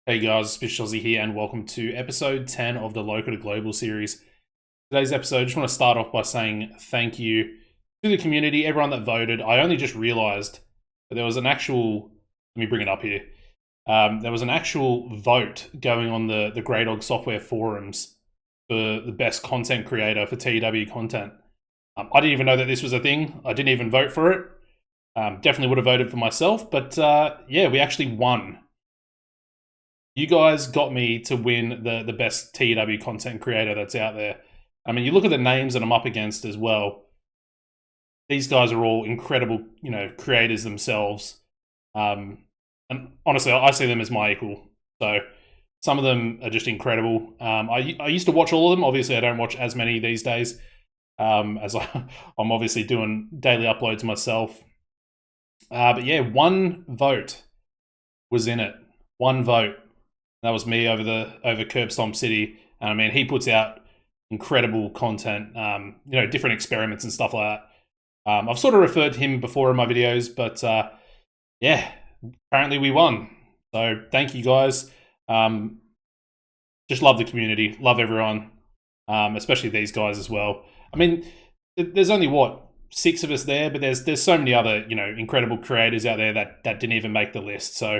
Hey guys, AuspiciousAussie here, and welcome to episode 10 of the Local to Global series. Today's episode, I just want to start off by saying thank you to the community, everyone that voted. I only just realized that there was an actual, let me bring it up here. There was an actual vote going on the Grey Dog software forums for the best content creator for TEW content. I didn't even know that this was a thing. I didn't even vote for it. Definitely would have voted for myself, but yeah, we actually won. You guys got me to win the best TEW content creator that's out there. I mean, you look at the names that I'm up against as well. These guys are all incredible, creators themselves. And honestly, I see them as my equal. So some of them are just incredible. I used to watch all of them. Obviously, I don't watch as many these days, as I'm obviously doing daily uploads myself. But yeah, one vote was in it. One vote. That was me over Curb Stomp City. And I mean, he puts out incredible content, different experiments and stuff like that. I've sort of referred to him before in my videos, but yeah, apparently we won. So thank you guys. Just love the community, love everyone, especially these guys as well. I mean, there's only what, 6 of us there, but there's so many other incredible creators out there that didn't even make the list. So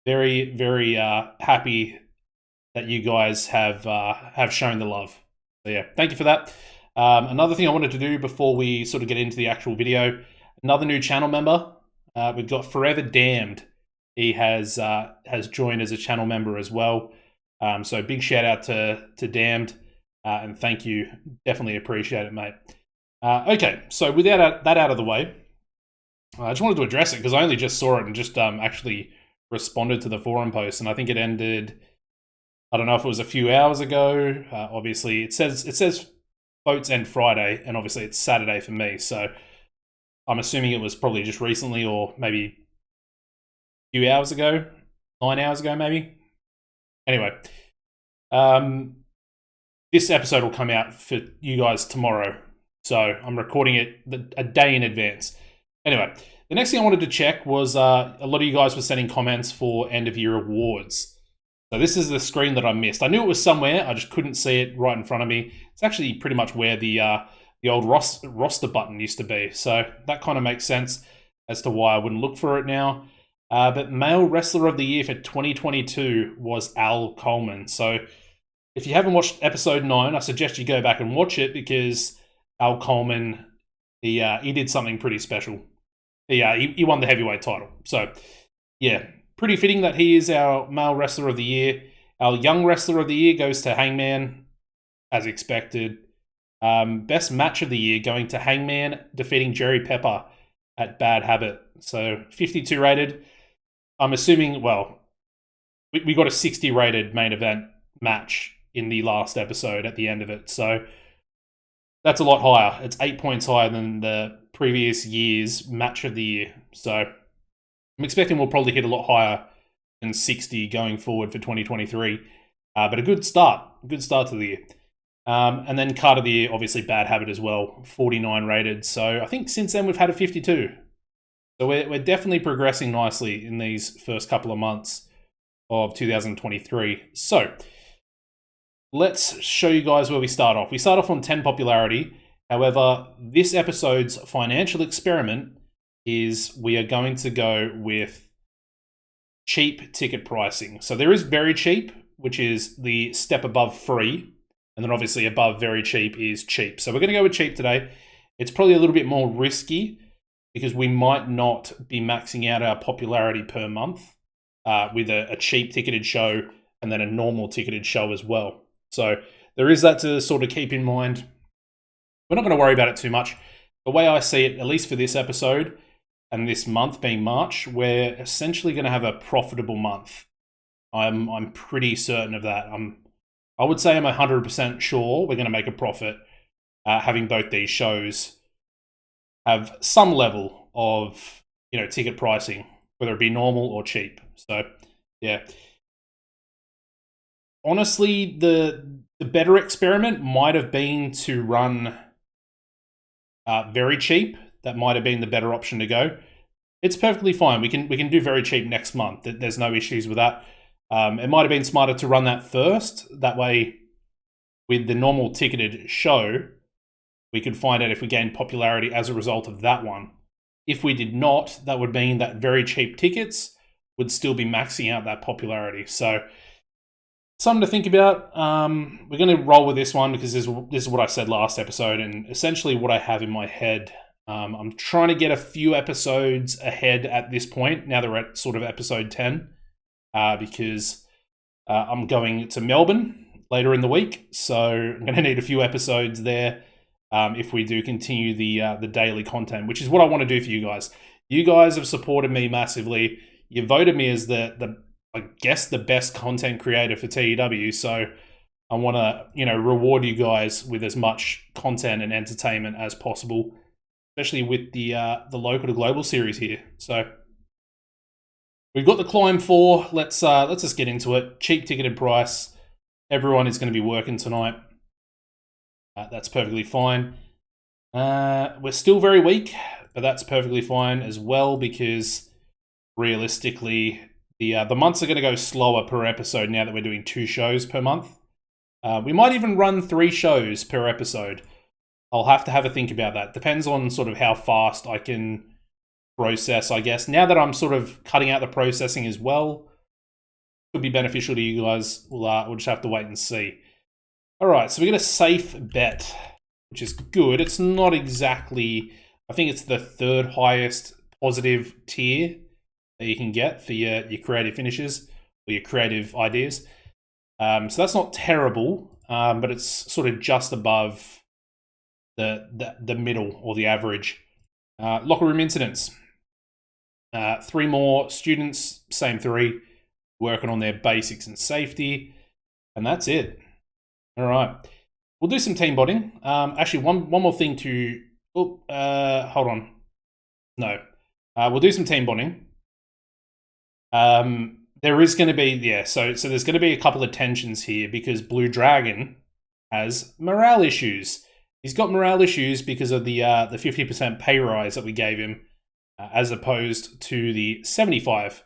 very, very happy that you guys have shown the love. So yeah, thank you for that. Another thing I wanted to do before we sort of get into the actual video, another new channel member. We've got Forever Damned. He has joined as a channel member as well. So big shout out to Damned, and thank you. Definitely appreciate it, mate. Okay, so with that out of the way, I just wanted to address it because I only just saw it and just actually responded to the forum post, and I think it ended, I don't know if it was a few hours ago. Obviously it says votes end Friday, and obviously it's Saturday for me, so I'm assuming it was probably just recently, or maybe a few hours ago, 9 hours ago maybe. Anyway, this episode will come out for you guys tomorrow, so I'm recording it a day in advance. Anyway, the next thing I wanted to check was a lot of you guys were sending comments for end of year awards. So this is the screen that I missed. I knew it was somewhere, I just couldn't see it right in front of me. It's actually pretty much where the old roster button used to be. So that kind of makes sense as to why I wouldn't look for it now. But Male Wrestler of the Year for 2022 was Al Coleman. So if you haven't watched episode 9, I suggest you go back and watch it, because Al Coleman, he did something pretty special. He won the heavyweight title. So, yeah, pretty fitting that he is our Male Wrestler of the Year. Our Young Wrestler of the Year goes to Hangman, as expected. Best Match of the Year going to Hangman, defeating Jerry Pepper at Bad Habit. So, 52 rated. I'm assuming, well, we got a 60 rated main event match in the last episode at the end of it. So, that's a lot higher. It's 8 points higher than the previous year's Match of the Year. So I'm expecting we'll probably hit a lot higher than 60 going forward for 2023. But a good start to the year. And then Card of the Year, obviously Bad Habit as well, 49 rated. So I think since then we've had a 52. So we're definitely progressing nicely in these first couple of months of 2023. So let's show you guys where we start off. We start off on 10 popularity. However, this episode's financial experiment is we are going to go with cheap ticket pricing. So there is very cheap, which is the step above free. And then obviously above very cheap is cheap. So we're going to go with cheap today. It's probably a little bit more risky because we might not be maxing out our popularity per month with a cheap ticketed show and then a normal ticketed show as well. So there is that to sort of keep in mind. We're not going to worry about it too much. The way I see it, at least for this episode and this month being March, we're essentially going to have a profitable month. I'm pretty certain of that. I would say I'm 100% sure we're going to make a profit having both these shows have some level of ticket pricing, whether it be normal or cheap. So yeah. Honestly, the better experiment might have been to run very cheap. That might have been the better option to go. It's perfectly fine. We can do very cheap next month. There's no issues with that. It might have been smarter to run that first. That way, with the normal ticketed show, we could find out if we gained popularity as a result of that one. If we did not, that would mean that very cheap tickets would still be maxing out that popularity. So, something to think about. We're going to roll with this one because this is what I said last episode and essentially what I have in my head. I'm trying to get a few episodes ahead at this point, now that we're at sort of episode 10, because I'm going to Melbourne later in the week. So I'm going to need a few episodes there if we do continue the daily content, which is what I want to do for you guys. You guys have supported me massively. You voted me as I guess the best content creator for TEW. So I want to, reward you guys with as much content and entertainment as possible, especially with the local to global series here. So we've got the Climb 4. Let's just get into it. Cheap ticketed price. Everyone is going to be working tonight. That's perfectly fine. We're still very weak, but that's perfectly fine as well because realistically, the months are going to go slower per episode now that we're doing 2 shows per month. We might even run 3 shows per episode. I'll have to have a think about that. Depends on sort of how fast I can process, I guess. Now that I'm sort of cutting out the processing as well, could be beneficial to you guys. We'll just have to wait and see. All right, so we get a safe bet, which is good. It's not exactly, I think it's the 3rd highest positive tier that you can get for your creative finishes or your creative ideas. So that's not terrible, but it's sort of just above the middle or the average. Locker room incidents. 3 more students, same 3, working on their basics and safety, and that's it. All right, we'll do some team bonding. Actually, one more thing to. Hold on. No, we'll do some team bonding. There is going to be so there's going to be a couple of tensions here because Blue Dragon has morale issues. He's got morale issues because of the 50% pay rise that we gave him, as opposed to the 75%.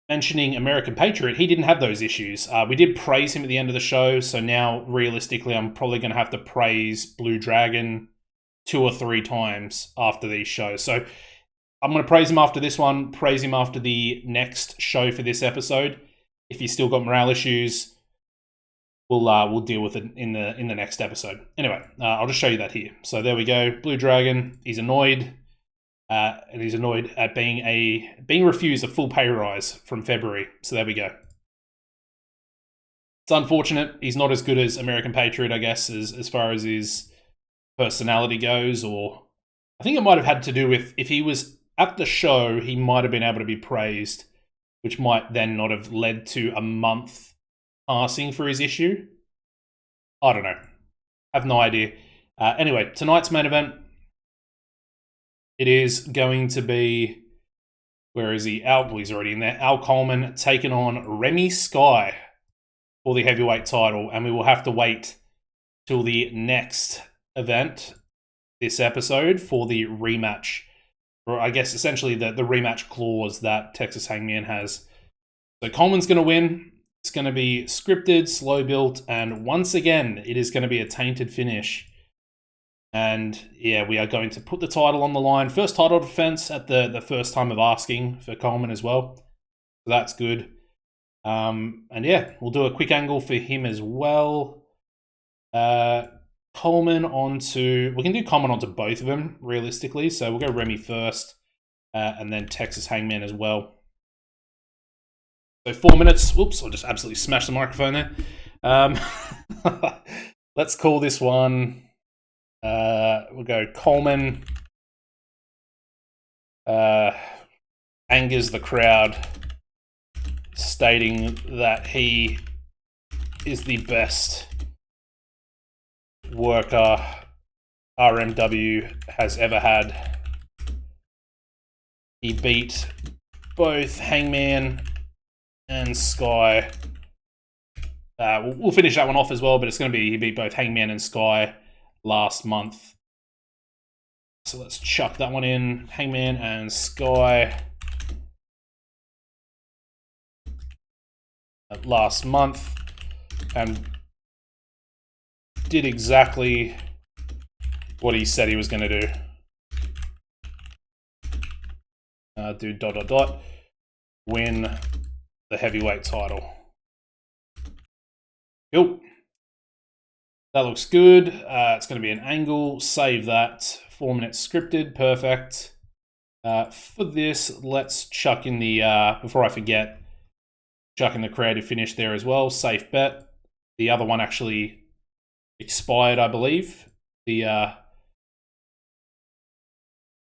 Mentioning American Patriot, he didn't have those issues. We did praise him at the end of the show, so now realistically, I'm probably going to have to praise Blue Dragon 2 or 3 times after these shows. So I'm going to praise him after this one, praise him after the next show for this episode. If he's still got morale issues, we'll deal with it in the next episode. Anyway, I'll just show you that here. So there we go. Blue Dragon, he's annoyed. And he's annoyed at being refused a full pay rise from February. So there we go. It's unfortunate. He's not as good as American Patriot, I guess, as far as his personality goes. Or I think it might have had to do with if he was at the show, he might have been able to be praised, which might then not have led to a month passing for his issue. I don't know. I have no idea. Anyway, tonight's main event. It is going to be, where is he? He's already in there. Al Coleman taking on Remy Sky for the heavyweight title. And we will have to wait till the next event, this episode, for the rematch. Or I guess essentially the rematch clause that Texas Hangman has. So Coleman's going to win. It's going to be scripted, slow built, and once again, it is going to be a tainted finish. And yeah, we are going to put the title on the line. First title defense at the first time of asking for Coleman as well. So that's good. And yeah, we'll do a quick angle for him as well. Coleman onto... We can do Coleman onto both of them, realistically. So we'll go Remy first, and then Texas Hangman as well. So 4 minutes. Whoops, I just absolutely smashed the microphone there. Let's call this one... we'll go Coleman angers the crowd, stating that he is the best worker RMW has ever had. He beat both Hangman and Sky. We'll finish that one off as well, but it's going to be he beat both Hangman and Sky last month. So let's chuck that one in. Hangman and Sky last month and did exactly what he said he was going to do. Do ... win the heavyweight title. Cool. That looks good. It's going to be an angle. Save that. 4 minutes scripted. Perfect. For this, let's chuck in the, before I forget, chuck in the creative finish there as well. Safe bet. The other one actually expired, I believe. The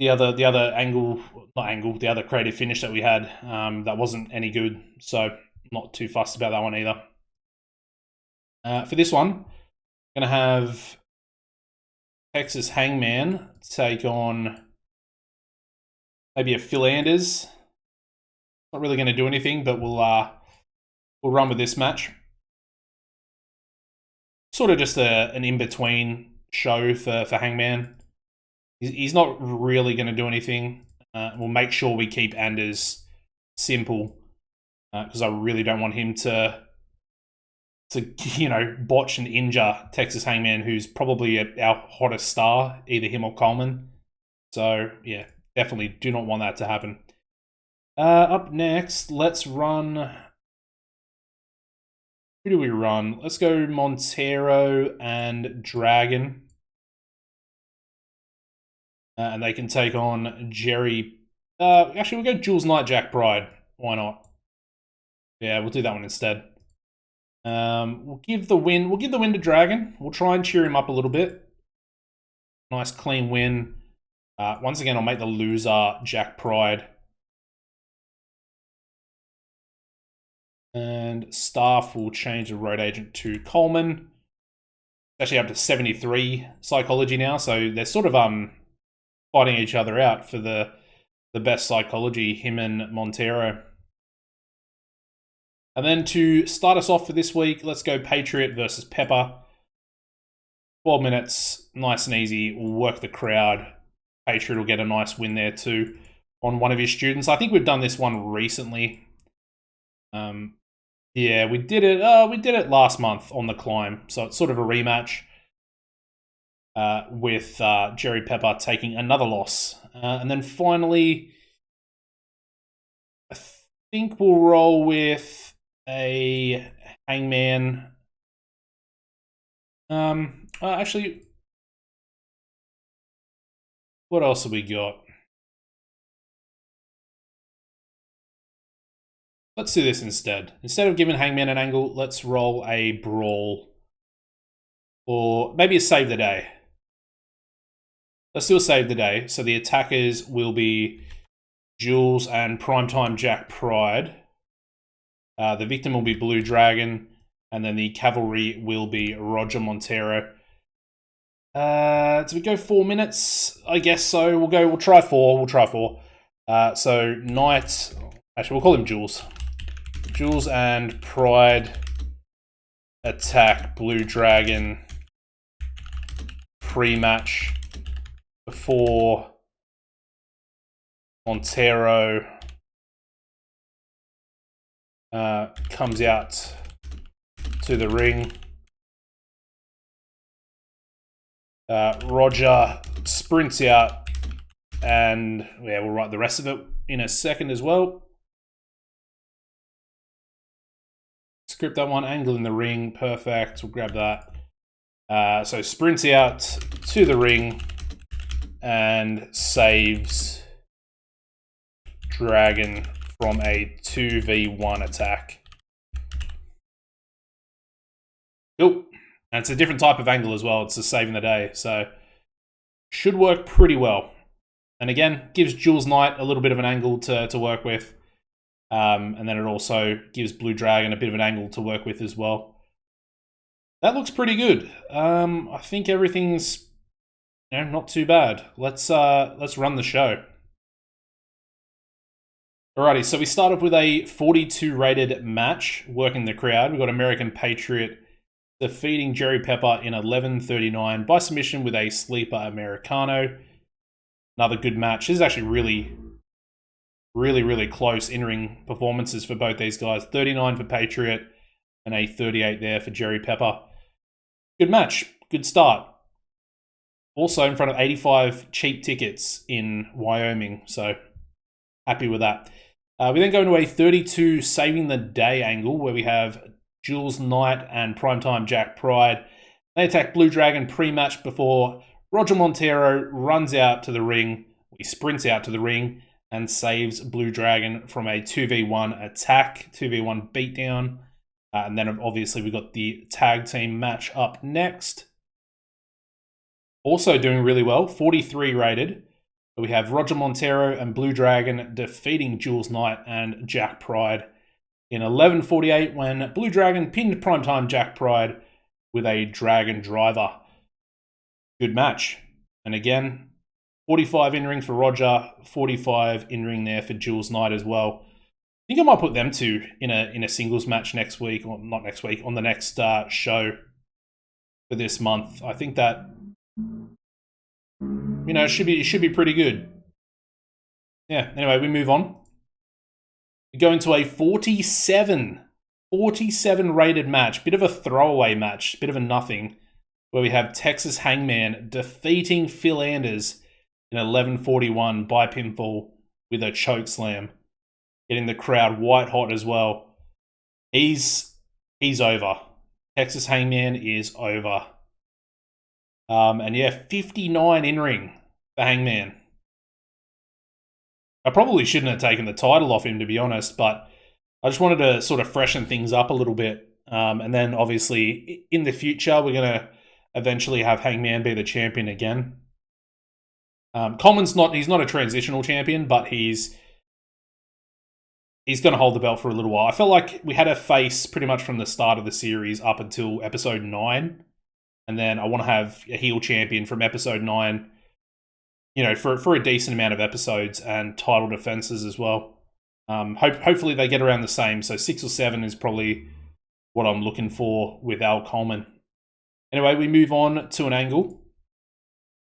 other angle, not angle, the other creative finish that we had, that wasn't any good. So not too fussed about that one either. For this one, I'm going to have Texas Hangman take on maybe a Phil Anders. Not really going to do anything, but we'll run with this match. Sort of just an in-between show for Hangman. He's not really going to do anything. We'll make sure we keep Anders simple because I really don't want him to botch and injure Texas Hangman, who's probably our hottest star, either him or Coleman. So yeah, definitely do not want that to happen. Up next, let's run. Who do we run? Let's go Montero and Dragon. And they can take on Jerry. Actually, we'll go Jules Knight, Jack Pride. Why not? Yeah, we'll do that one instead. We'll give the win. We'll give the win to Dragon. We'll try and cheer him up a little bit. Nice clean win. Once again, I'll make the loser Jack Pride. And staff will change the road agent to Coleman. It's actually up to 73 psychology now, so they're sort of fighting each other out for the best psychology, him and Montero. And then to start us off for this week, let's go Patriot versus Pepper. 12 minutes, nice and easy. We'll work the crowd. Patriot will get a nice win there too on one of his students. I think we've done this one recently. Yeah, we did it. We did it last month on the climb, so it's sort of a rematch with Jerry Pepper taking another loss, and then finally, I think we'll roll with a Hangman. Actually, what else have we got? Let's do this instead. Instead of giving Hangman an angle, let's roll a brawl. Or maybe a save the day. Let's do a save the day. So the attackers will be Jules and Primetime Jack Pride. The victim will be Blue Dragon. And then the cavalry will be Roger Montero. Do we go 4 minutes? I guess so. We'll try 4. We'll try 4. So Knight, actually we'll call him Jules. Jules and Pride attack Blue Dragon pre-match before Montero comes out to the ring. Roger sprints out, and yeah, we'll write the rest of it in a second as well. Script that one, angle in the ring, perfect, we'll grab that. So sprints out to the ring and saves Dragon from a 2v1 attack. Cool. And it's a different type of angle as well. It's a saving the day, so should work pretty well. And again, gives Jules Knight a little bit of an angle to work with. And then it also gives Blue Dragon a bit of an angle to work with as well. That looks pretty good. I think everything's not too bad. Let's run the show. Alrighty, so we start off with a 42 rated match, working the crowd. We've got American Patriot defeating Jerry Pepper in 11:39 by submission with a sleeper Americano. Another good match. This is actually really close in-ring performances for both these guys. 39 for Patriot, and a 38 there for Jerry Pepper. Good match. Good start. Also in front of 85 cheap tickets in Wyoming, so happy with that. We then go into a 32 saving the day angle where we have Jules Knight and Primetime Jack Pride. They attack Blue Dragon pre-match before Roger Montero runs out to the ring. He sprints out to the ring and saves Blue Dragon from a 2v1 attack, 2v1 beatdown. And then obviously we've got the tag team match up next. Also doing really well, 43 rated. We have Roger Montero and Blue Dragon defeating Jules Knight and Jack Pride in 11:48 when Blue Dragon pinned Primetime Jack Pride with a Dragon Driver. Good match. And again, 45 in-ring for Roger, 45 in-ring there for Jules Knight as well. I think I might put them two in a singles match next week, or not next week, on the next show for this month. I think that, you know, it should be pretty good. Yeah, anyway, we move on. We go into a 47 rated match. Bit of a throwaway match, bit of a nothing, where we have Texas Hangman defeating Phil Anders in 11:41 by pinfall with a choke slam, getting the crowd white hot as well. He's over. Texas Hangman is over. And yeah, 59 in-ring for Hangman. I probably shouldn't have taken the title off him, to be honest, but I just wanted to sort of freshen things up a little bit. And then obviously in the future, we're going to eventually have Hangman be the champion again. Coleman's he's not a transitional champion, but he's going to hold the belt for a little while. I felt like we had a face pretty much from the start of the series up until episode 9. And then I want to have a heel champion from episode 9, you know, for a decent amount of episodes and title defenses as well. Hopefully they get around the same. So 6 or 7 is probably what I'm looking for with Al Coleman. Anyway, we move on to an angle.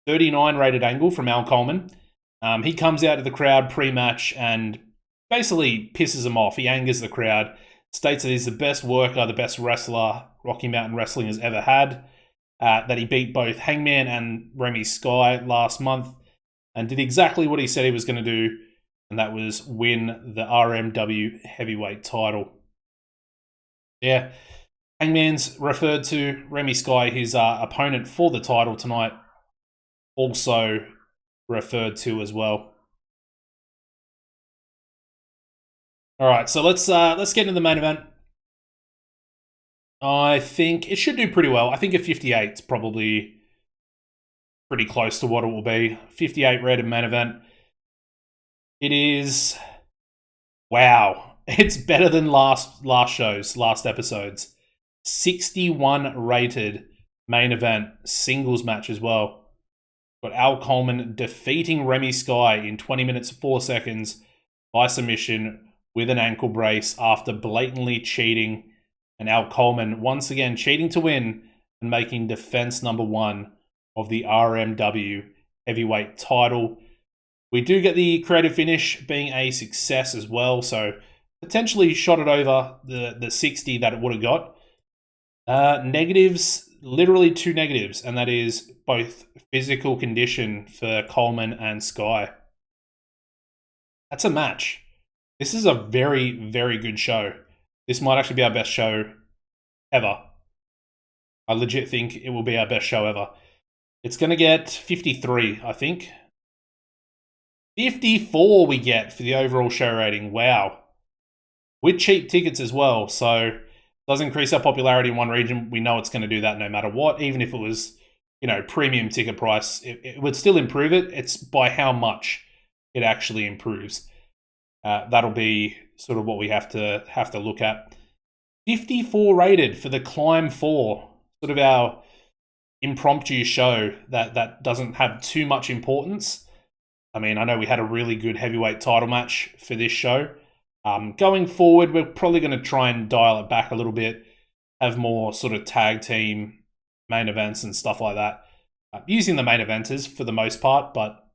39 rated angle from Al Coleman. He comes out to the crowd pre-match and basically pisses them off. He angers the crowd, states that he's the best worker, the best wrestler Rocky Mountain Wrestling has ever had, that he beat both Hangman and Remy Sky last month, and did exactly what he said he was going to do, and that was win the RMW heavyweight title. Yeah, Hangman's referred to Remy Sky, his opponent for the title tonight, also referred to as well. All right, so let's get into the main event. I think it should do pretty well. I think a 58 is probably pretty close to what it will be. 58 rated main event. It is, wow, it's better than last episodes. 61 rated main event singles match as well. Got Al Coleman defeating Remy Sky in 20 minutes 4 seconds by submission with an ankle brace after blatantly cheating. And Al Coleman once again cheating to win and making defense number 1 of the RMW heavyweight title. We do get the creative finish being a success as well, so potentially shot it over the 60 that it would have got. Negatives, literally 2 negatives, and that is both physical condition for Coleman and Sky. That's a match. This is a very, very good show. This might actually be our best show ever. I legit think it will be our best show ever. It's going to get 53, I think. 54 we get for the overall show rating. Wow. With cheap tickets as well, so it does increase our popularity in one region. We know it's going to do that no matter what. Even if it was, you know, premium ticket price, it would still improve it. It's by how much it actually improves. That'll be sort of what we have to look at. 54 rated for the Climb 4, sort of our impromptu show that doesn't have too much importance. I mean, I know we had a really good heavyweight title match for this show. Going forward, we're probably going to try and dial it back a little bit, have more sort of tag team main events and stuff like that. Using the main eventers for the most part, but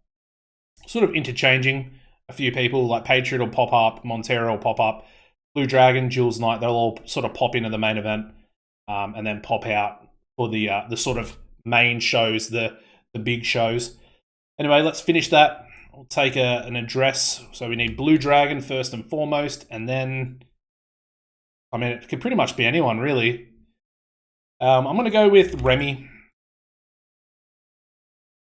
sort of interchanging a few people, like Patriot will pop up, Montero will pop up, Blue Dragon, Jules Knight, they'll all sort of pop into the main event and then pop out for the sort of main shows, the big shows. Anyway, let's finish that. We'll take an address. So we need Blue Dragon first and foremost, and then, I mean, it could pretty much be anyone, really. I'm going to go with Remy.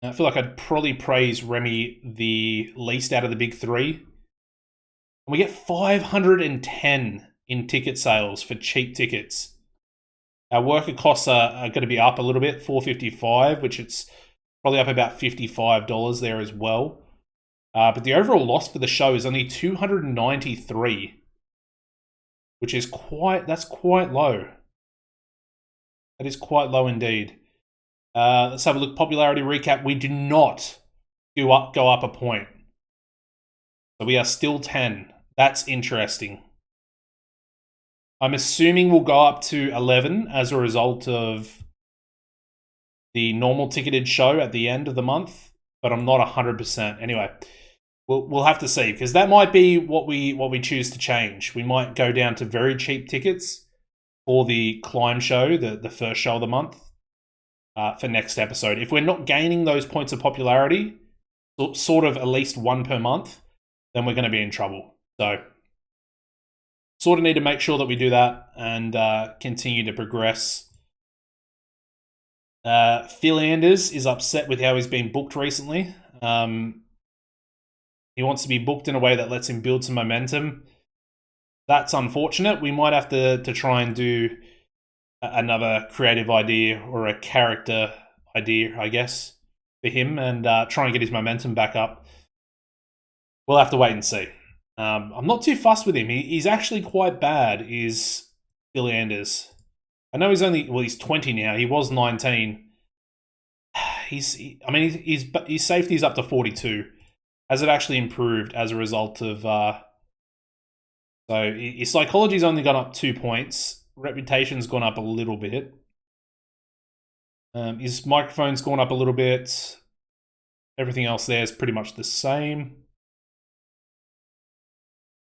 I feel like I'd probably praise Remy the least out of the big three. And we get 510 in ticket sales for cheap tickets. Our worker costs are going to be up a little bit, $4.55, which it's probably up about $55 there as well. But the overall loss for the show is only $293, which is that's quite low. That is quite low indeed. Let's have a look. Popularity recap. We do not go up a point. So we are still 10. That's interesting. I'm assuming we'll go up to 11 as a result of the normal ticketed show at the end of the month, but I'm not 100%. Anyway, we'll have to see, because that might be what we choose to change. We might go down to very cheap tickets for the climb show, the first show of the month, for next episode. If we're not gaining those points of popularity, sort of at least one per month, then we're going to be in trouble. So sort of need to make sure that we do that and continue to progress. Phil Anders is upset with how he's been booked recently. He wants to be booked in a way that lets him build some momentum. That's unfortunate. We might have to try and do another creative idea or a character idea, I guess, for him, and try and get his momentum back up. We'll have to wait and see. I'm not too fussed with him. He's actually quite bad, is Phil Anders. I know he's 20 now. He was 19. His safety's up to 42. Has it actually improved as a result of... So his psychology's only gone up 2 points. Reputation's gone up a little bit. His microphone's gone up a little bit. Everything else there is pretty much the same.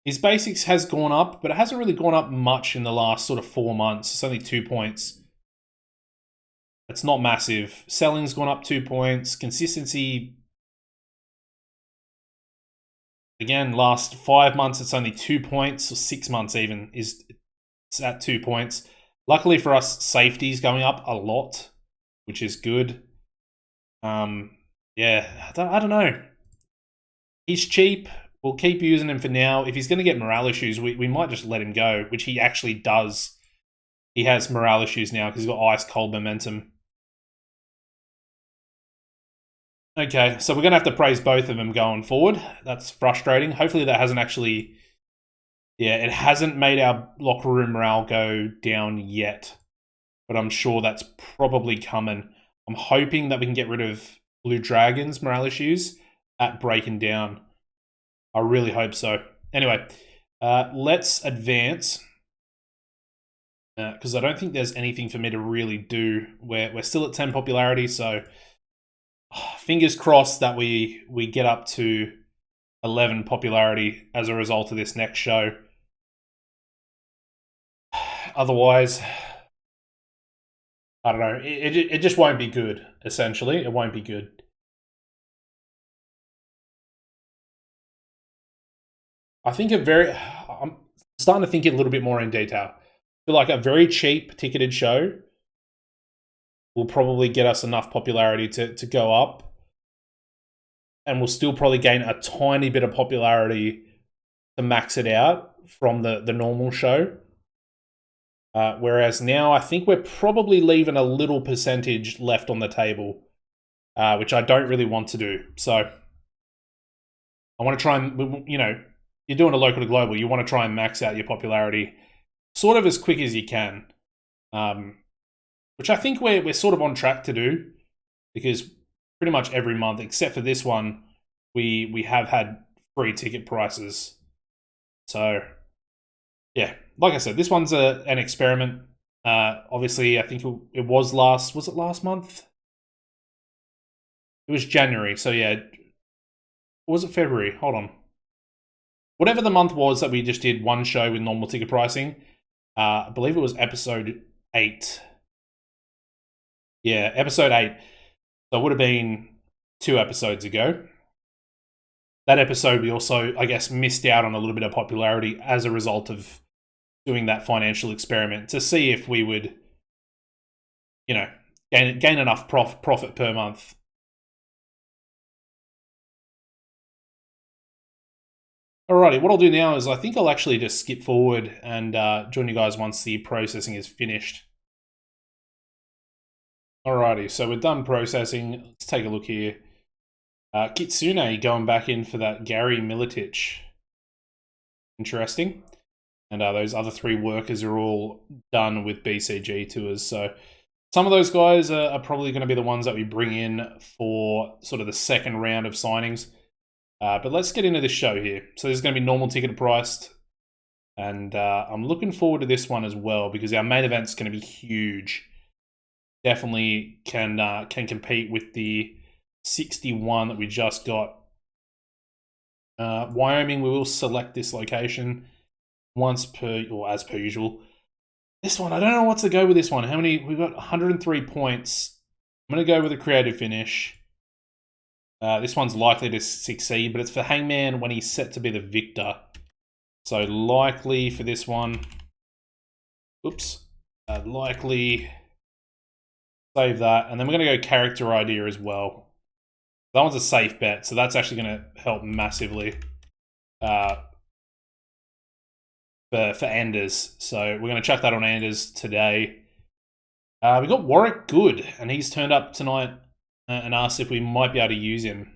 His basics has gone up, but it hasn't really gone up much in the last sort of 4 months. It's only 2 points. It's not massive. Selling's gone up 2 points. Consistency, again, last 5 months, it's only 2 points, or 6 months even, it's at 2 points. Luckily for us, safety's going up a lot, which is good. Yeah, I don't know. He's cheap. We'll keep using him for now. If he's going to get morale issues, we might just let him go, which he actually does. He has morale issues now because he's got ice cold momentum. Okay, so we're going to have to praise both of them going forward. That's frustrating. Hopefully that hasn't actually... Yeah, it hasn't made our locker room morale go down yet. But I'm sure that's probably coming. I'm hoping that we can get rid of Blue Dragon's morale issues at breaking down. I really hope so. Anyway, let's advance. Because I don't think there's anything for me to really do. We're still at 10 popularity, so... Fingers crossed that we get up to 11 popularity as a result of this next show. Otherwise, I don't know. It just won't be good, essentially. It won't be good. I'm starting to think it a little bit more in detail. I feel like a very cheap ticketed show will probably get us enough popularity to go up. And we'll still probably gain a tiny bit of popularity to max it out from the normal show. Whereas now I think we're probably leaving a little percentage left on the table, which I don't really want to do. So I want to try and, you're doing a local to global. You want to try and max out your popularity sort of as quick as you can. Which I think we're sort of on track to do, because pretty much every month, except for this one, we have had free ticket prices. So, yeah, like I said, this one's an experiment. Obviously, I think it was last month? It was January, so yeah. Or was it February? Hold on. whatever the month was that we just did one show with normal ticket pricing. I believe it was episode 8. Yeah, episode 8. So it would have been 2 episodes ago. That episode, we also, I guess, missed out on a little bit of popularity as a result of doing that financial experiment to see if we would, you know, gain enough profit per month. Alrighty, what I'll do now is I think I'll actually just skip forward and join you guys once the processing is finished. Alrighty, so we're done processing. Let's take a look here. Kitsune going back in for that Gary Militich. Interesting. And those other 3 workers are all done with BCG tours. So some of those guys are probably going to be the ones that we bring in for sort of the second round of signings. But let's get into this show here. So this is going to be normal ticket priced. And I'm looking forward to this one as well because our main event's going to be huge. Definitely can compete with the 61 that we just got. Wyoming, we will select this location once per, or as per usual. This one, I don't know what to go with this one. How many? We've got 103 points. I'm going to go with a creative finish. This one's likely to succeed, but it's for Hangman when he's set to be the victor. So likely for this one. Oops. Likely. Save that. And then we're going to go character idea as well. That one's a safe bet, so that's actually going to help massively for Anders. So we're going to chuck that on Anders today. We got Warwick Good, and he's turned up tonight and asked if we might be able to use him.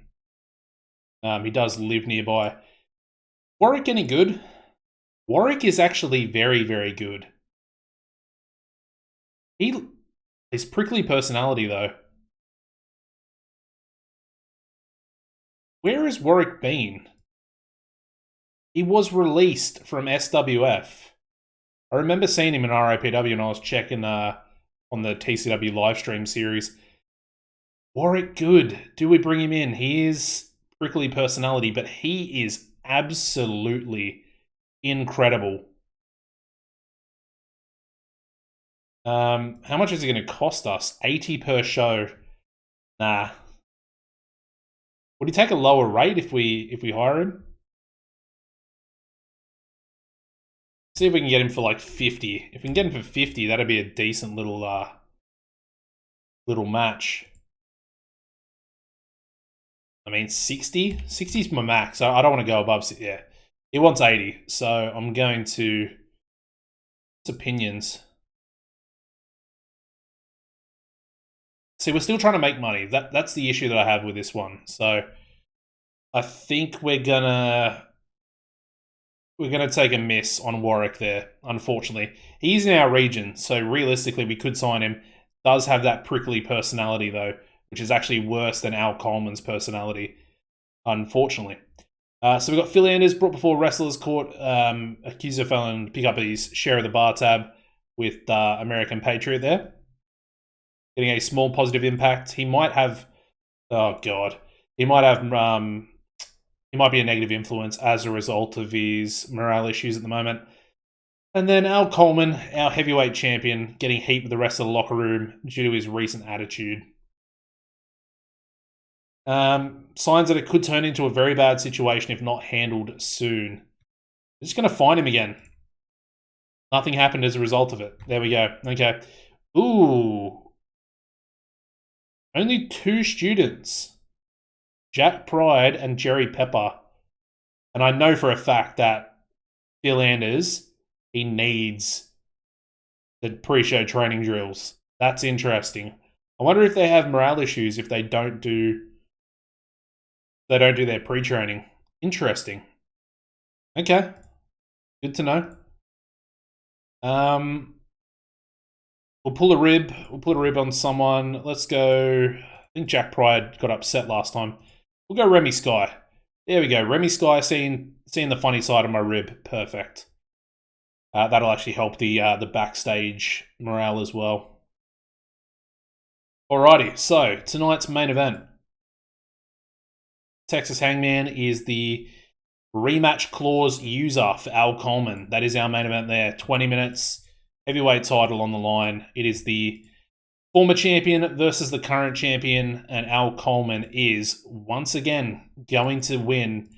He does live nearby. Warwick any good? Warwick is actually very, very good. His prickly personality, though. Where has Warwick been? He was released from SWF. I remember seeing him in RIPW and I was checking on the TCW livestream series. Warwick Good. Do we bring him in? He is prickly personality, but he is absolutely incredible. How much is it going to cost us? 80 per show. Nah. Would he take a lower rate if we hire him? See if we can get him for like 50. If we can get him for 50, that'd be a decent little match. I mean, 60? 60 is my max. I don't want to go above 60. Yeah. He wants 80. So I'm going to... It's opinions. See, we're still trying to make money. That's the issue that I have with this one. So I think we're gonna take a miss on Warwick there, unfortunately. He's in our region, so realistically we could sign him. Does have that prickly personality though, which is actually worse than Al Coleman's personality, unfortunately. So we've got Phil Anders brought before Wrestlers Court, accused of failing to pick up his share of the bar tab with American Patriot there. Getting a small positive impact. He might have, oh god, he might be a negative influence as a result of his morale issues at the moment. And then Al Coleman, our heavyweight champion, getting heat with the rest of the locker room due to his recent attitude. Signs that it could turn into a very bad situation if not handled soon. I'm just going to find him again. Nothing happened as a result of it. There we go. Okay. Ooh. Only 2 students. Jack Pride and Jerry Pepper. And I know for a fact that Phil Anders, he needs the pre-show training drills. That's interesting. I wonder if they have morale issues if they don't do their pre-training. Interesting. Okay. Good to know. We'll pull a rib. We'll put a rib on someone. Let's go. I think Jack Pride got upset last time. We'll go Remy Sky. There we go. Remy Sky seeing the funny side of my rib. Perfect. That'll actually help the backstage morale as well. Alrighty, so tonight's main event. Texas Hangman is the rematch clause user for Al Coleman. That is our main event there. 20 minutes, heavyweight title on the line. It is the former champion versus the current champion, and Al Coleman is once again going to win.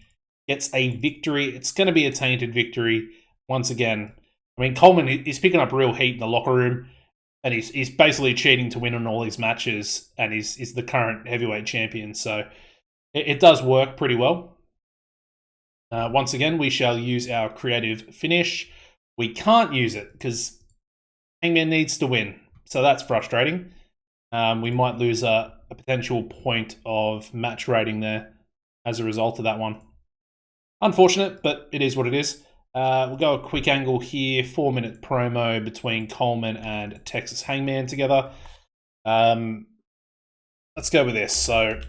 Gets a victory. It's going to be a tainted victory once again. I mean, Coleman is picking up real heat in the locker room, and he's basically cheating to win on all his matches, and he's the current heavyweight champion. So it does work pretty well. Once again, we shall use our creative finish. We can't use it because Hangman needs to win. So that's frustrating. We might lose a potential point of match rating there as a result of that one. Unfortunate, but it is what it is. We'll go a quick angle here. 4-minute promo between Coleman and Texas Hangman together. Let's go with this. So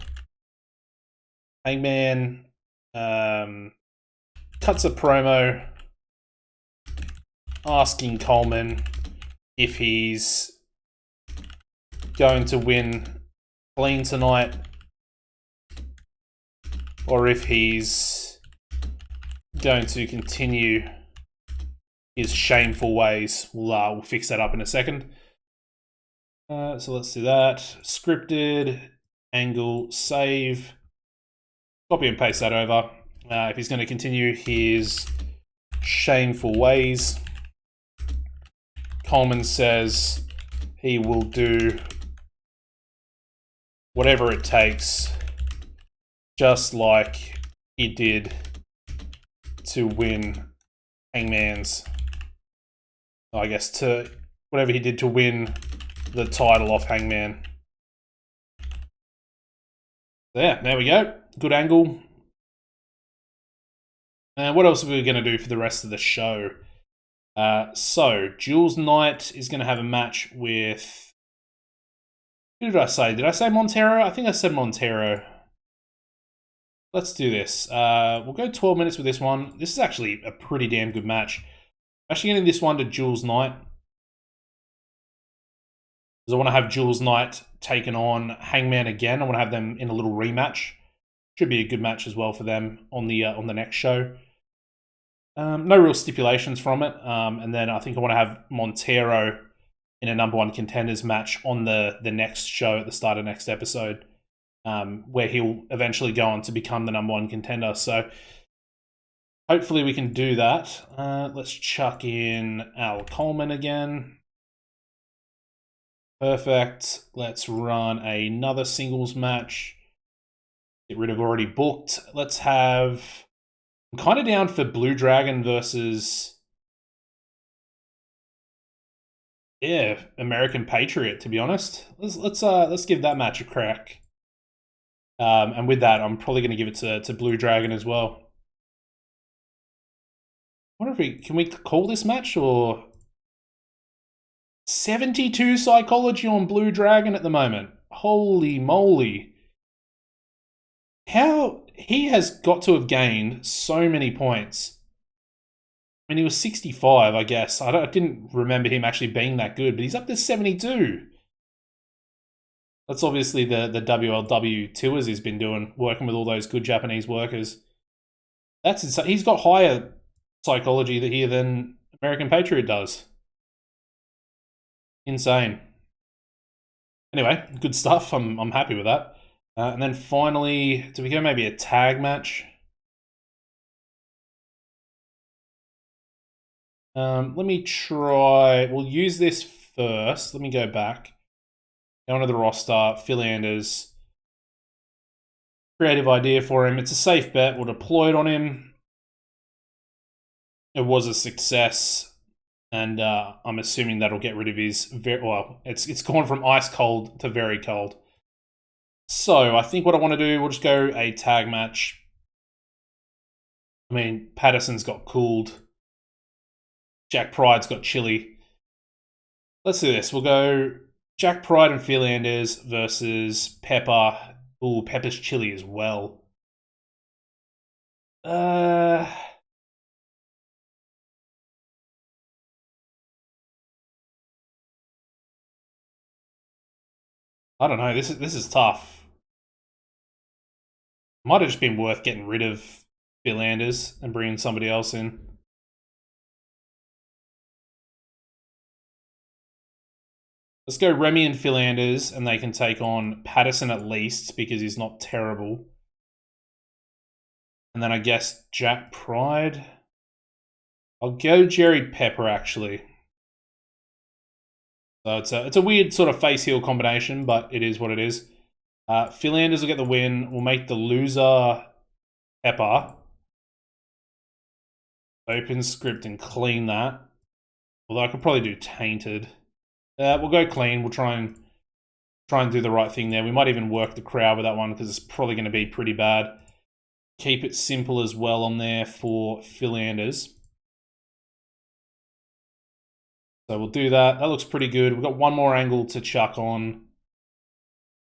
Hangman cuts a promo asking Coleman if he's going to win clean tonight or if he's going to continue his shameful ways. We'll fix that up in a second. So let's do that. Scripted, angle, save. Copy and paste that over. If he's going to continue his shameful ways, Coleman says he will do whatever it takes, just like he did to win Hangman's, I guess, to whatever he did to win the title off Hangman. There we go. Good angle. And what else are we going to do for the rest of the show? So, Jules Knight is going to have a match with... Who did I say? Did I say Montero? I think I said Montero. Let's do this. We'll go 12 minutes with this one. This is actually a pretty damn good match. I'm actually getting this one to Jules Knight, because I want to have Jules Knight taken on Hangman again. I want to have them in a little rematch. Should be a good match as well for them on the next show. No real stipulations from it. And then I think I want to have Montero in a number one contenders match on the next show at the start of next episode, where he'll eventually go on to become the number one contender. So hopefully we can do that. Let's chuck in Al Coleman again. Perfect. Let's run another singles match. Get rid of already booked. Let's have... I'm kind of down for Blue Dragon versus... yeah, American Patriot, to be honest. Let's give that match a crack. And with that, I'm probably going to give it to Blue Dragon as well. I wonder if can we call this match, or... 72 psychology on Blue Dragon at the moment. Holy moly. How he has got to have gained so many points. I mean, he was 65, I guess. I didn't remember him actually being that good, but he's up to 72. That's obviously the WLW tours he's been doing, working with all those good Japanese workers. That's insane. He's got higher psychology here than American Patriot does. Insane. Anyway, good stuff. I'm happy with that. And then finally, do we go maybe a tag match? Let me try... We'll use this first. Let me go back. Go onto the roster. Phil Anders. Creative idea for him. It's a safe bet. We'll deploy it on him. It was a success. And I'm assuming that'll get rid of his... well, it's gone from ice cold to very cold. So, I think what I want to do, we'll just go a tag match. I mean, Patterson's got cooled. Jack Pryde's got chilly. Let's do this. We'll go Jack Pryde and Phil Anders versus Pepper. Ooh, Pepper's chilly as well. I don't know. This is tough. Might have just been worth getting rid of Philanders and bringing somebody else in. Let's go Remy and Philanders, and they can take on Patterson at least, because he's not terrible. And then I guess Jack Pride. I'll go Jerry Pepper, actually. So it's a weird sort of face-heel combination, but it is what it is. Philanders will get the win. We'll make the loser Pepper. Open script and clean that. Although I could probably do tainted. We'll go clean. We'll try and do the right thing there. We might even work the crowd with that one because it's probably going to be pretty bad. Keep it simple as well on there for Philanders. So we'll do that. That looks pretty good. We've got one more angle to chuck on.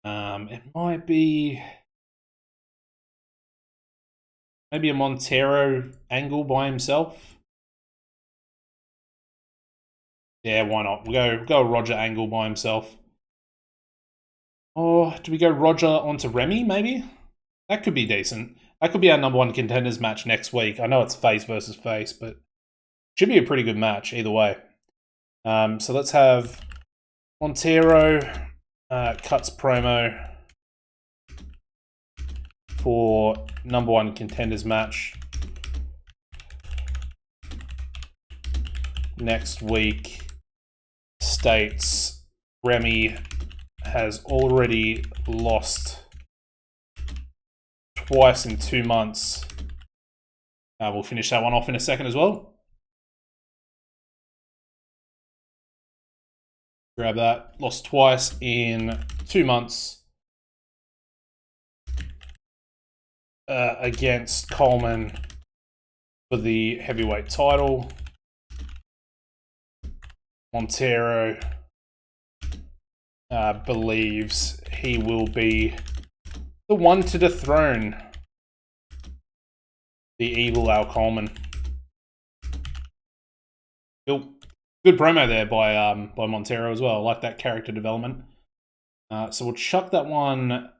It might be maybe a Montero angle by himself. Yeah, why not? We'll go Roger angle by himself. Or do we go Roger onto Remy, maybe? That could be decent. That could be our #1 contenders match next week. I know it's face versus face, but should be a pretty good match either way. So let's have Montero cuts promo for #1 contenders match next week. States Remy has already lost twice in 2 months. We'll finish that one off in a second as well. Grab that. Lost twice in 2 months against Coleman for the heavyweight title. Montero believes he will be the one to dethrone the evil Al Coleman. Good promo there by Montero as well. I like that character development. So we'll chuck that one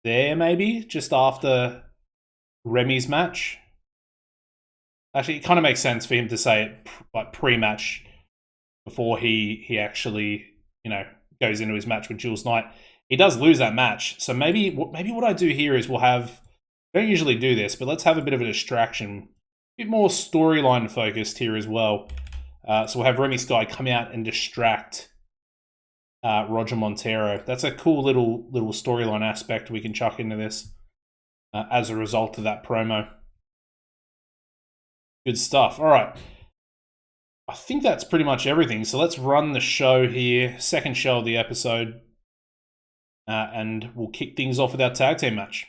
there, maybe just after Remy's match. Actually, it kind of makes sense for him to say it like pre-match before he actually, goes into his match with Jules Knight. He does lose that match, so maybe what I do here is I don't usually do this, but let's have a bit of a distraction, a bit more storyline focused here as well. So we'll have Remy Sky come out and distract Roger Montero. That's a cool little storyline aspect we can chuck into this as a result of that promo. Good stuff. All right. I think that's pretty much everything. So let's run the show here. Second show of the episode. And we'll kick things off with our tag team match.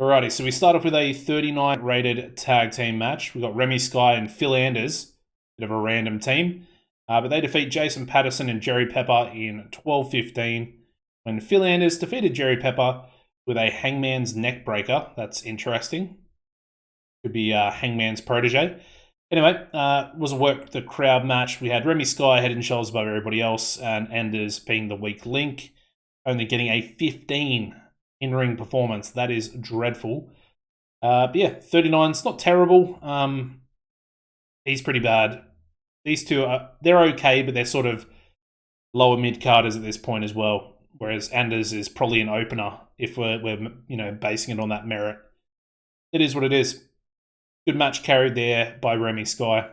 Alrighty, so we start off with a 39 rated tag team match. We've got Remy Sky and Philanders. Bit of a random team. But they defeat Jason Patterson and Jerry Pepper in 12-15. When Philanders defeated Jerry Pepper with a Hangman's neck breaker. That's interesting. Could be Hangman's protege. Anyway, was a work the crowd match. We had Remy Sky head and shoulders above everybody else, and Anders being the weak link, only getting a 15 in-ring performance. That is dreadful. But yeah, 39's not terrible. He's pretty bad. These two they're okay, but they're sort of lower mid-carders at this point as well. Whereas Anders is probably an opener if we're basing it on that merit. It is what it is. Good match carried there by Remy Sky.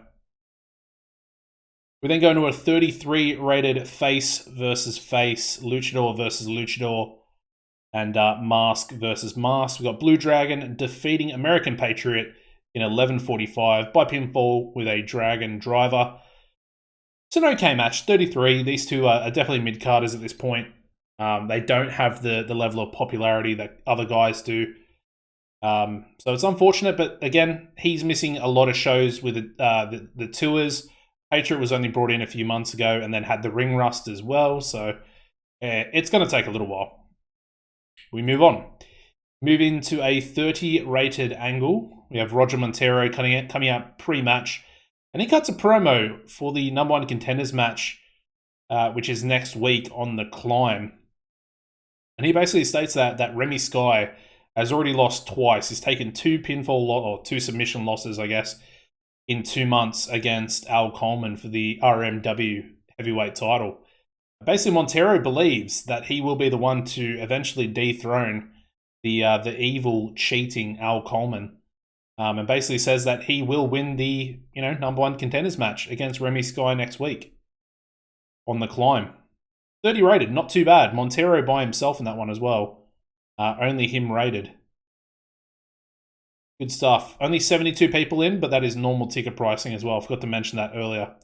We then go into a 33 rated face versus face, luchador versus luchador, and mask versus mask. We got Blue Dragon defeating American Patriot in 11:45 by pinfall with a Dragon driver. It's an okay match, 33. These two are definitely mid-carders at this point. They don't have the level of popularity that other guys do. So it's unfortunate, but again, he's missing a lot of shows with the tours. Patriot was only brought in a few months ago and then had the ring rust as well. So it's going to take a little while. We move on. Move into a 30 rated angle. We have Roger Montero coming out pre-match. And he cuts a promo for the #1 contenders match, which is next week on the Climb. And he basically states that Remy Sky has already lost twice. He's taken 2 or 2 submission losses, I guess, in 2 months against Al Coleman for the RMW heavyweight title. Basically, Montero believes that he will be the one to eventually dethrone the evil, cheating Al Coleman, and basically says that he will win the #1 contenders match against Remy Sky next week on the climb. 30 rated, not too bad. Montero by himself in that one as well. Only him rated. Good stuff. Only 72 people in, but that is normal ticket pricing as well. I forgot to mention that earlier.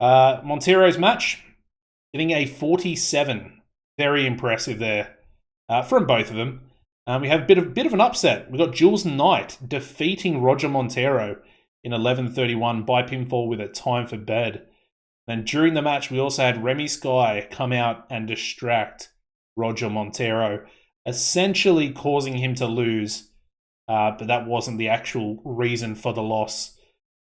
Montero's match, getting a 47. Very impressive there from both of them. We have a bit of an upset. We've got Jules Knight defeating Roger Montero in 11:31 by pinfall with a time for bed. And during the match, we also had Remy Sky come out and distract Roger Montero, essentially causing him to lose. But that wasn't the actual reason for the loss,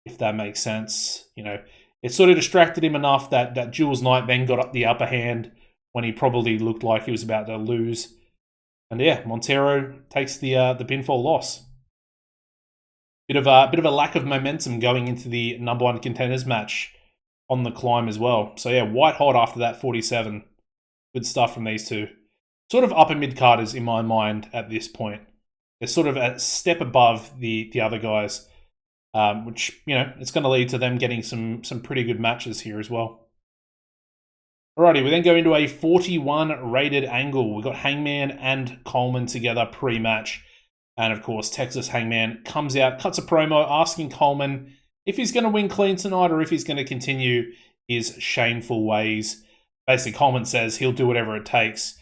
if that makes sense. It sort of distracted him enough that Jules Knight then got up the upper hand when he probably looked like he was about to lose. And yeah, Montero takes the pinfall loss. Bit of a lack of momentum going into the #1 contenders match on the climb as well. So yeah, white hot after that 47. Good stuff from these two. Sort of upper mid-carders in my mind at this point. They're sort of a step above the other guys, which, it's going to lead to them getting some pretty good matches here as well. Alrighty, we then go into a 41 rated angle. We've got Hangman and Coleman together pre-match. And of course, Texas Hangman comes out, cuts a promo asking Coleman if he's going to win clean tonight or if he's going to continue his shameful ways. Basically, Coleman says he'll do whatever it takes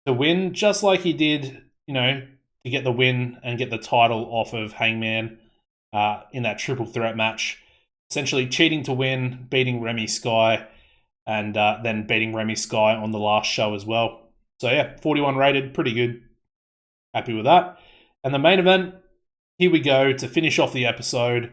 to win, just like he did, to get the win and get the title off of Hangman in that triple threat match. Essentially cheating to win, beating Remy Sky, and then beating Remy Sky on the last show as well. So yeah, 41 rated, pretty good. Happy with that. And the main event, here we go to finish off the episode.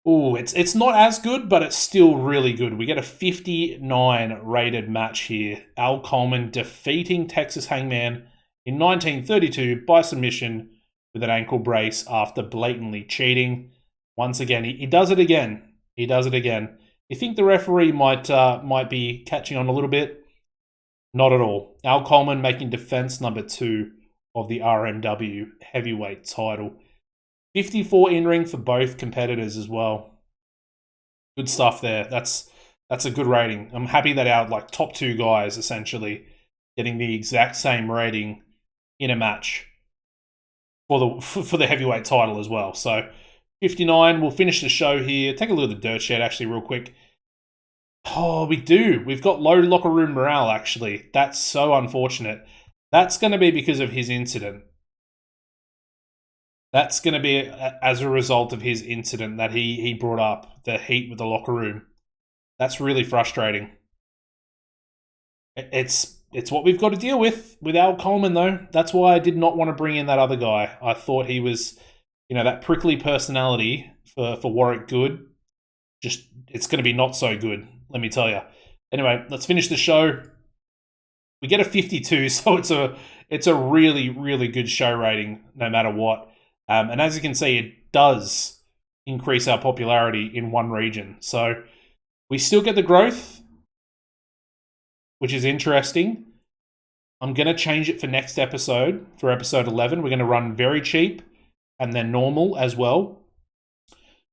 Ooh, it's not as good, but it's still really good. We get a 59 rated match here. Al Coleman defeating Texas Hangman in 1932 by submission with an ankle brace after blatantly cheating. Once again, he does it again. He does it again. You think the referee might be catching on a little bit? Not at all. Al Coleman making defense #2 of the RMW heavyweight title. 54 in-ring for both competitors as well. Good stuff there. That's a good rating. I'm happy that our top 2 guys essentially getting the exact same rating in a match for the heavyweight title as well. So 59, we'll finish the show here. Take a look at the dirt shed actually real quick. Oh, we do. We've got low locker room morale actually. That's so unfortunate. That's going to be because of his incident. That's going to be as a result of his incident that he brought up, the heat with the locker room. That's really frustrating. It's what we've got to deal with Al Coleman, though. That's why I did not want to bring in that other guy. I thought he was, that prickly personality for Warwick Good. Just, it's going to be not so good, let me tell you. Anyway, let's finish the show. We get a 52, so it's a really, really good show rating, no matter what. And as you can see, it does increase our popularity in one region. So we still get the growth, which is interesting. I'm going to change it for next episode, for episode 11. We're going to run very cheap and then normal as well.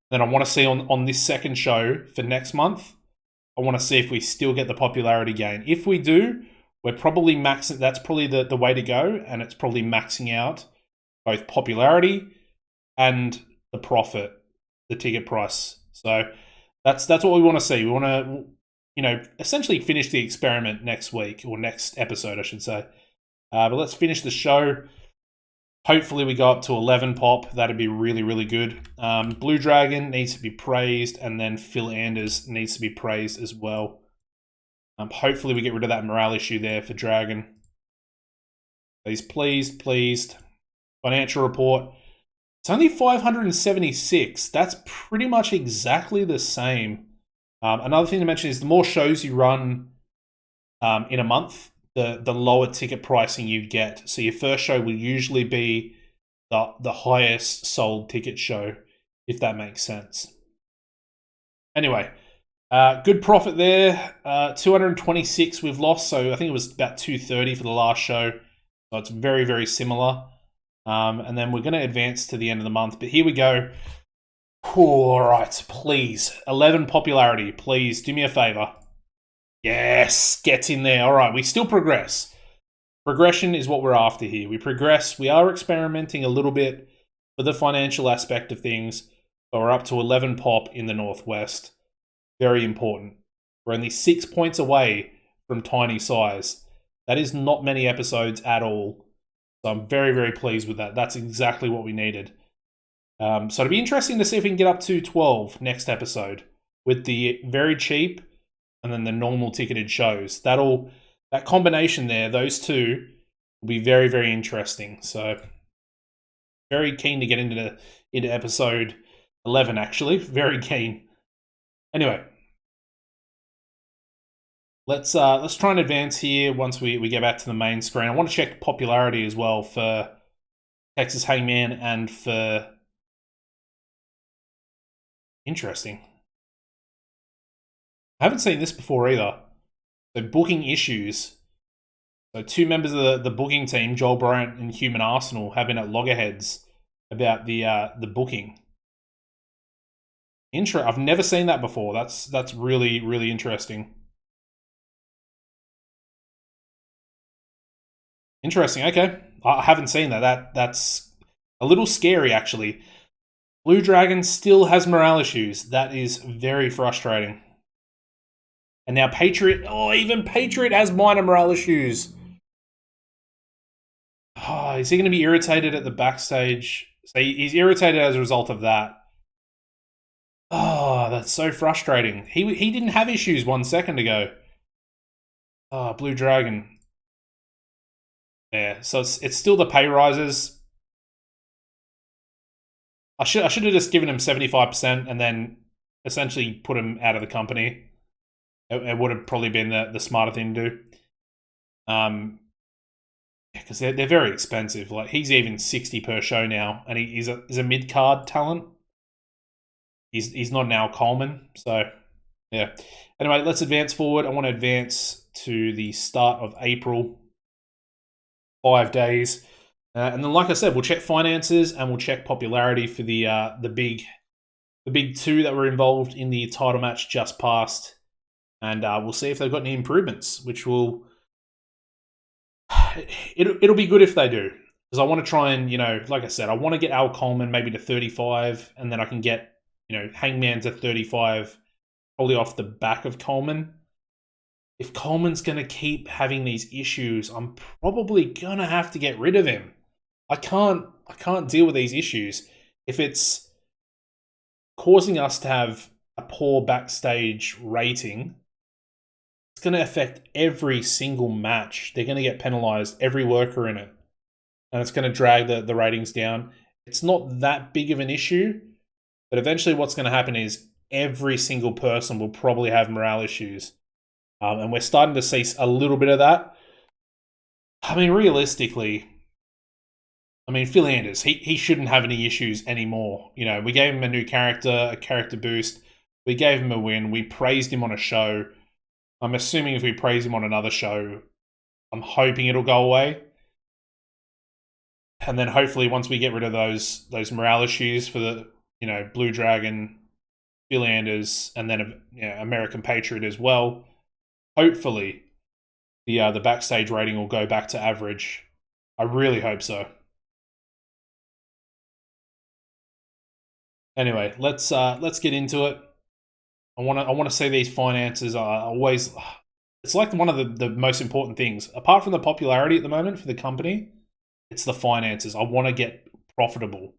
Then I want to see on this second show for next month, I want to see if we still get the popularity gain. If we do, we're probably maxing. That's probably the way to go, and it's probably maxing out both popularity and the profit, the ticket price. So that's what we want to see. We want to, essentially finish the experiment next week, or next episode, I should say. But let's finish the show. Hopefully we go up to 11 pop. That'd be really, really good. Blue Dragon needs to be praised, and then Phil Anders needs to be praised as well. Hopefully we get rid of that morale issue there for Dragon. He's pleased. Financial report. It's only 576. That's pretty much exactly the same. Another thing to mention is the more shows you run in a month, the lower ticket pricing you get. So your first show will usually be the highest sold ticket show, if that makes sense. Anyway, good profit there. 226 we've lost, so I think it was about 230 for the last show. So it's very, very similar. And then we're going to advance to the end of the month. But here we go. All right, please. 11 popularity. Please do me a favor. Yes, get in there. All right, we still progress. Progression is what we're after here. We progress. We are experimenting a little bit for the financial aspect of things. But we're up to 11 pop in the Northwest. Very important. We're only 6 points away from tiny size. That is not many episodes at all. So I'm very, very pleased with that. That's exactly what we needed. So it'll be interesting to see if we can get up to 12 next episode with the very cheap and then the normal ticketed shows. That combination there, those two, will be very, very interesting. So very keen to get into episode 11, actually. Very keen. Anyway, let's try and advance here once we get back to the main screen. I want to check popularity as well for Texas Hangman and for... Interesting. I haven't seen this before either. So booking issues. So 2 members of the booking team, Joel Bryant and Human Arsenal, have been at loggerheads about the booking. I've never seen that before. That's really, really interesting. Interesting. Okay, I haven't seen that. That's a little scary, actually. Blue Dragon still has morale issues. That is very frustrating. And now Patriot. Oh, even Patriot has minor morale issues. Oh, is he going to be irritated at the backstage? So he's irritated as a result of that. Oh, that's so frustrating. He didn't have issues 1 second ago. Oh, Blue Dragon. Yeah, so it's still the pay rises. I should have just given him 75% and then essentially put him out of the company. It would have probably been the smarter thing to do. Because they're very expensive. Like he's even 60 per show now, and he's a mid card talent. He's not now Coleman, so yeah. Anyway, let's advance forward. I want to advance to the start of April. 5 days. And then, like I said, we'll check finances and we'll check popularity for the big 2 that were involved in the title match just past, and we'll see if they've got any improvements, which will it'll be good if they do, because I want to try and like I said, I want to get Al Coleman maybe to 35, and then I can get Hangman to 35, probably off the back of Coleman. If Coleman's going to keep having these issues, I'm probably going to have to get rid of him. I can't deal with these issues. If it's causing us to have a poor backstage rating, it's going to affect every single match. They're going to get penalized, every worker in it. And it's going to drag the ratings down. It's not that big of an issue, but eventually what's going to happen is every single person will probably have morale issues. And we're starting to see a little bit of that. I mean, realistically, Phil Anders, he shouldn't have any issues anymore. We gave him a new character, a character boost. We gave him a win. We praised him on a show. I'm assuming if we praise him on another show, I'm hoping it'll go away. And then hopefully once we get rid of those morale issues for the Blue Dragon, Phil Anders, and then American Patriot as well, hopefully the backstage rating will go back to average. I really hope so. Anyway, let's get into it. I want to say these finances are always. It's like one of the most important things. Apart from the popularity at the moment for the company, it's the finances. I want to get profitable.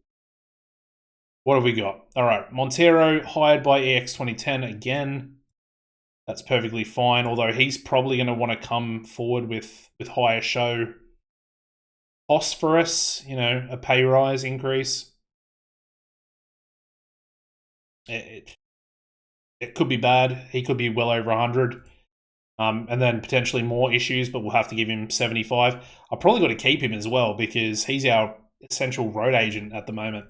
What have we got? All right, Montero hired by EX 2010 again. That's perfectly fine. Although he's probably going to want to come forward with higher show phosphorus. A pay rise increase. It could be bad. He could be well over 100. And then potentially more issues, but we'll have to give him 75. I've probably got to keep him as well because he's our essential road agent at the moment.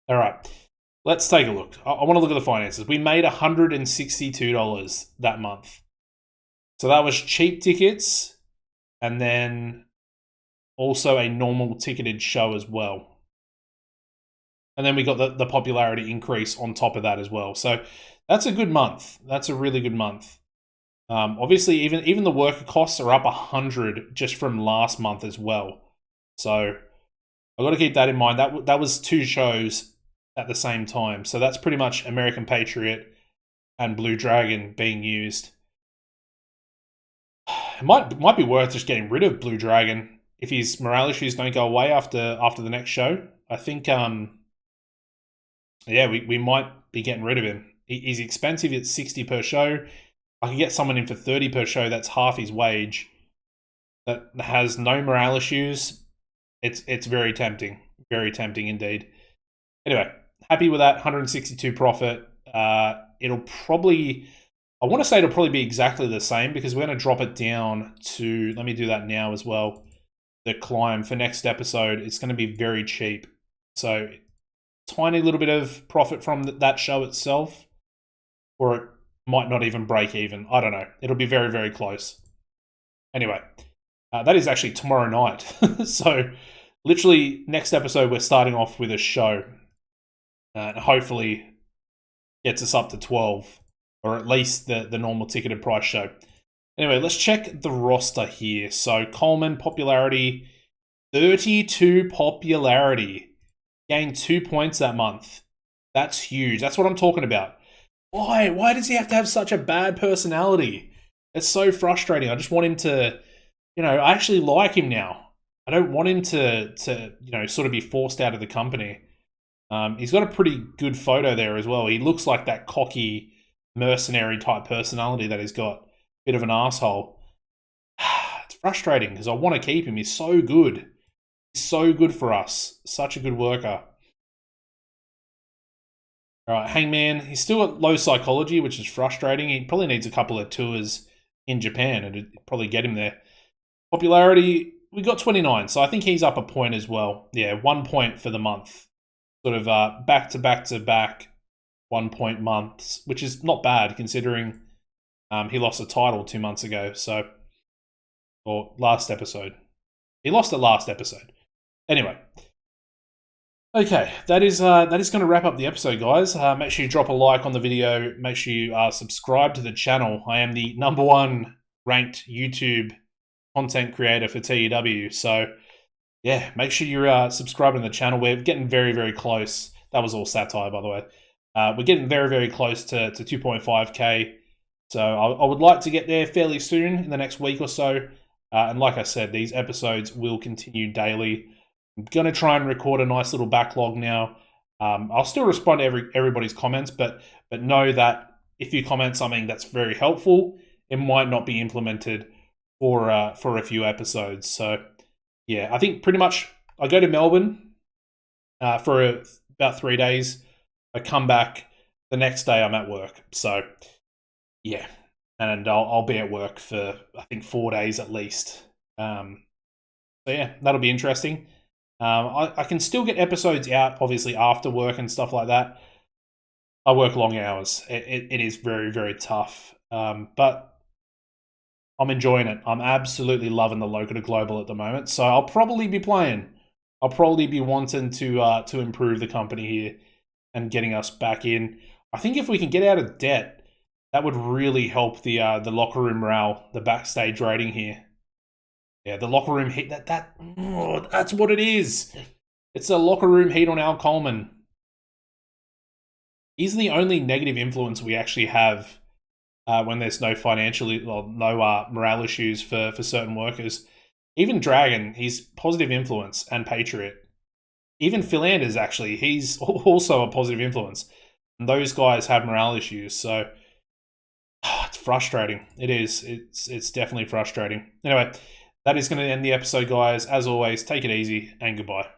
All right, let's take a look. I want to look at the finances. We made $162 that month. So that was cheap tickets and then also a normal ticketed show as well. And then we got the popularity increase on top of that as well. So that's a good month. That's a really good month. Obviously, even the worker costs are up 100 just from last month as well. So I've got to keep that in mind. That was 2 shows at the same time. So that's pretty much American Patriot and Blue Dragon being used. It might be worth just getting rid of Blue Dragon if his morale issues don't go away after the next show. I think yeah, we might be getting rid of him. He's expensive. It's 60 per show. I could get someone in for 30 per show. That's half his wage. That has no morale issues. It's very tempting. Very tempting indeed. Anyway, happy with that 162 profit. It'll probably, I want to say it'll probably be exactly the same because we're going to drop it down to, let me do that now as well. The climb for next episode, it's going to be very cheap. So tiny little bit of profit from that show itself, or it might not even break even. I don't know. It'll be very, very close. Anyway, that is actually tomorrow night. So literally next episode, we're starting off with a show. Hopefully gets us up to 12, or at least the normal ticketed price show. Anyway, let's check the roster here. So Coleman, popularity, 32 popularity. Gained 2 points that month. That's huge. That's what I'm talking about. Why? Why does he have to have such a bad personality? It's so frustrating. I just want him to, I actually like him now. I don't want him to sort of be forced out of the company. He's got a pretty good photo there as well. He looks like that cocky mercenary type personality that he's got. Bit of an asshole. It's frustrating because I want to keep him. He's so good. So good for us. Such a good worker. All right, Hangman. He's still at low psychology, which is frustrating. He probably needs a couple of tours in Japan and it'd probably get him there. Popularity, we got 29, so I think he's up a point as well. Yeah, 1 point for the month. Sort of back to back to back 1 point months, which is not bad considering he lost a title 2 months ago. So, or last episode. He lost it last episode. Anyway, okay, that is going to wrap up the episode, guys. Make sure you drop a like on the video. Make sure you subscribe to the channel. I am the #1 ranked YouTube content creator for TEW. So, yeah, make sure you're subscribing to the channel. We're getting very, very close. That was all satire, by the way. We're getting very, very close to 2.5K. So I would like to get there fairly soon in the next week or so. And like I said, these episodes will continue daily. I'm going to try and record a nice little backlog now. I'll still respond to everybody's comments, but know that if you comment something that's very helpful, it might not be implemented for a few episodes. So, yeah, I think pretty much I go to Melbourne for about 3 days. I come back. The next day I'm at work. So, yeah. And I'll be at work for, I think, 4 days at least. So, yeah, that'll be interesting. I can still get episodes out, obviously, after work and stuff like that. I work long hours. It is very, very tough. But I'm enjoying it. I'm absolutely loving the local to global at the moment. So I'll probably be playing. I'll probably be wanting to improve the company here and getting us back in. I think if we can get out of debt, that would really help the locker room morale, the backstage rating here. Yeah, the locker room heat. That's what it is. It's a locker room heat on Al Coleman. He's the only negative influence we actually have when there's no morale issues for certain workers. Even Dragon, he's positive influence, and Patriot. Even Philanders, actually, he's also a positive influence. And those guys have morale issues, so it's frustrating. It is. It's definitely frustrating. Anyway, that is going to end the episode, guys. As always, take it easy and goodbye.